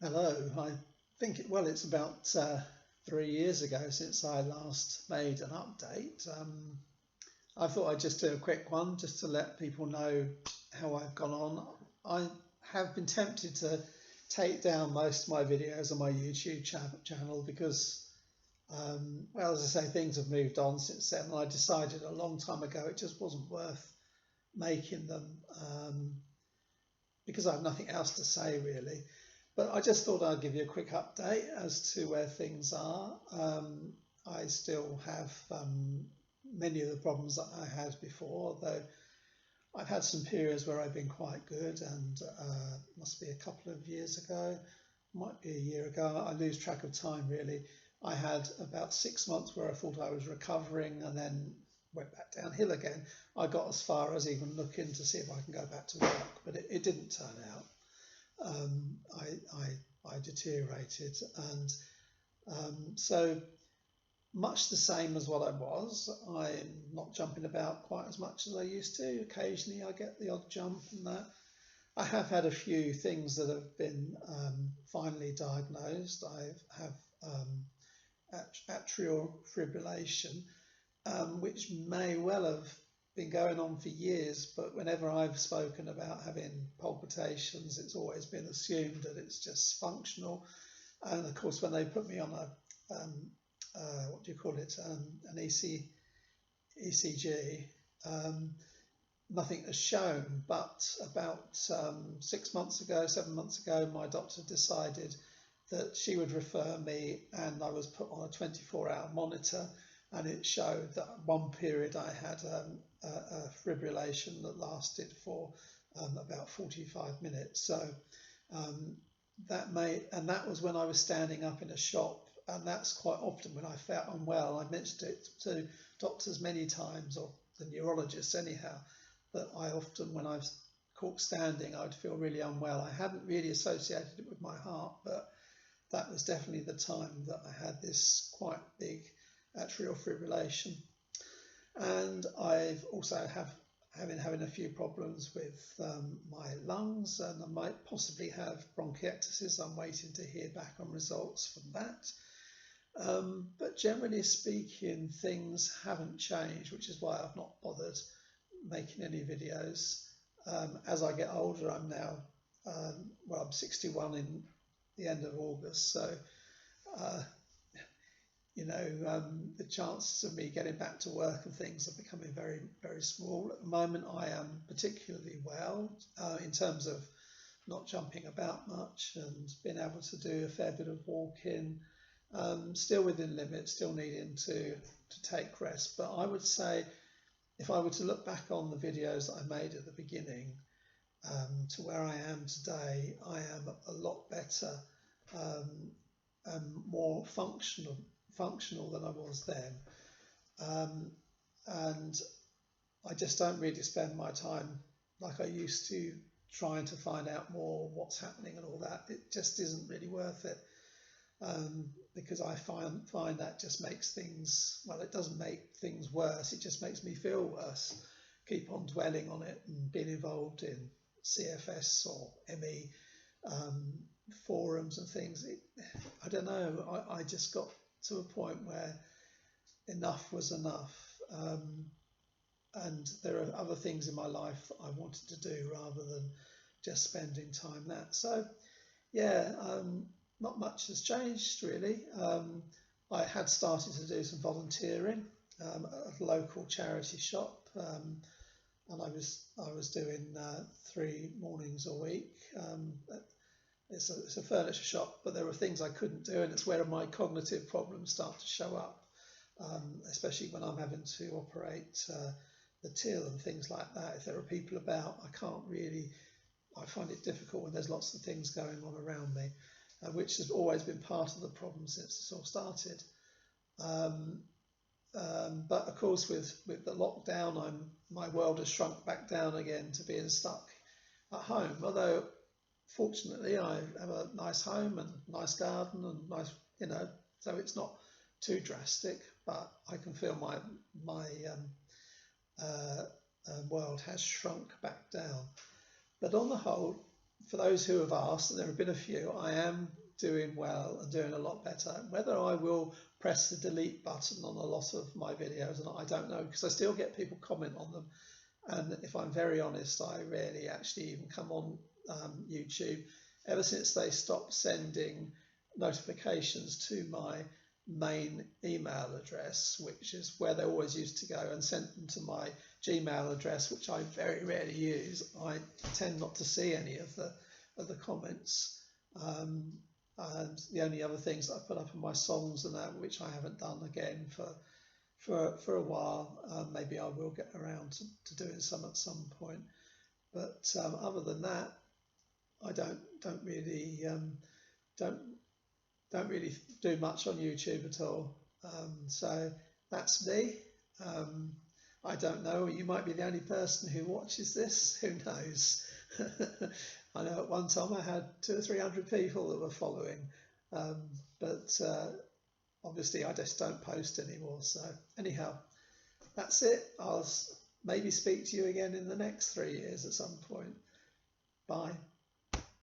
Hello, I think it's about 3 years ago since I last made an update. I thought I'd just do a quick one just to let people know how I've gone on. I have been tempted to take down most of my videos on my YouTube channel because, as I say, things have moved on since then, and I decided a long time ago it just wasn't worth making them because I have nothing else to say really. But I just thought I'd give you a quick update as to where things are. I still have many of the problems that I had before, though I've had some periods where I've been quite good, and must be a couple of years ago, might be a year ago. I lose track of time really. I had about 6 months where I thought I was recovering and then went back downhill again. I got as far as even looking to see if I can go back to work, but it didn't turn out. I deteriorated, and so much the same as what I was. I'm not jumping about quite as much as I used to. Occasionally I get the odd jump and that. I have had a few things that have been finally diagnosed. I have atrial fibrillation, which may well have been going on for years, but whenever I've spoken about having palpitations, it's always been assumed that it's just functional. And of course, when they put me on a what do you call it, an ECG, nothing has shown. But about 6 months ago, 7 months ago, my doctor decided that she would refer me, and I was put on a 24-hour monitor, and it showed that one period I had a fibrillation that lasted for about 45 minutes. So that was when I was standing up in a shop, and that's quite often when I felt unwell. I mentioned it to doctors many times, or the neurologists anyhow, that I often, when I was caught standing, I'd feel really unwell. I hadn't really associated it with my heart, but that was definitely the time that I had this quite big atrial fibrillation. And I've also having a few problems with my lungs, and I might possibly have bronchiectasis. I'm waiting to hear back on results from that. But generally speaking, things haven't changed, which is why I've not bothered making any videos. As I get older, I'm now, I'm 61 in the end of August, so the chances of me getting back to work and things are becoming very, very small. At the moment, I am particularly well in terms of not jumping about much and being able to do a fair bit of walking, still within limits, still needing to take rest. But I would say if I were to look back on the videos that I made at the beginning to where I am today, I am a lot better and more functional than I was then, and I just don't really spend my time like I used to trying to find out more what's happening and all that. It just isn't really worth it, because I find that just makes things, well, it doesn't make things worse, it just makes me feel worse. Keep on dwelling on it and being involved in CFS or ME forums and things. I don't know, I just got to a point where enough was enough, and there are other things in my life that I wanted to do rather than just spending time that. So yeah, not much has changed really. I had started to do some volunteering at a local charity shop, and I was doing 3 mornings a week. It's a furniture shop, but there were things I couldn't do, and it's where my cognitive problems start to show up, especially when I'm having to operate the till and things like that. If there are people about, I find it difficult when there's lots of things going on around me, which has always been part of the problem since this all started. But of course, with the lockdown, my world has shrunk back down again to being stuck at home, although fortunately, I have a nice home and nice garden and nice, so it's not too drastic. But I can feel my world has shrunk back down. But on the whole, for those who have asked, and there have been a few, I am doing well and doing a lot better. Whether I will press the delete button on a lot of my videos or not, I don't know, because I still get people comment on them. And if I'm very honest, I rarely actually even come on YouTube. Ever since they stopped sending notifications to my main email address, which is where they always used to go, and sent them to my Gmail address, which I very rarely use, I tend not to see any of the comments. And the only other things that I put up are my songs and that, which I haven't done again for a while. Maybe I will get around to doing some at some point. But other than that, I don't really do much on YouTube at all. So that's me. I don't know. You might be the only person who watches this. Who knows? I know at one time I had 200 or 300 people that were following, but obviously I just don't post anymore. So anyhow, that's it. I'll maybe speak to you again in the next 3 years at some point. Bye.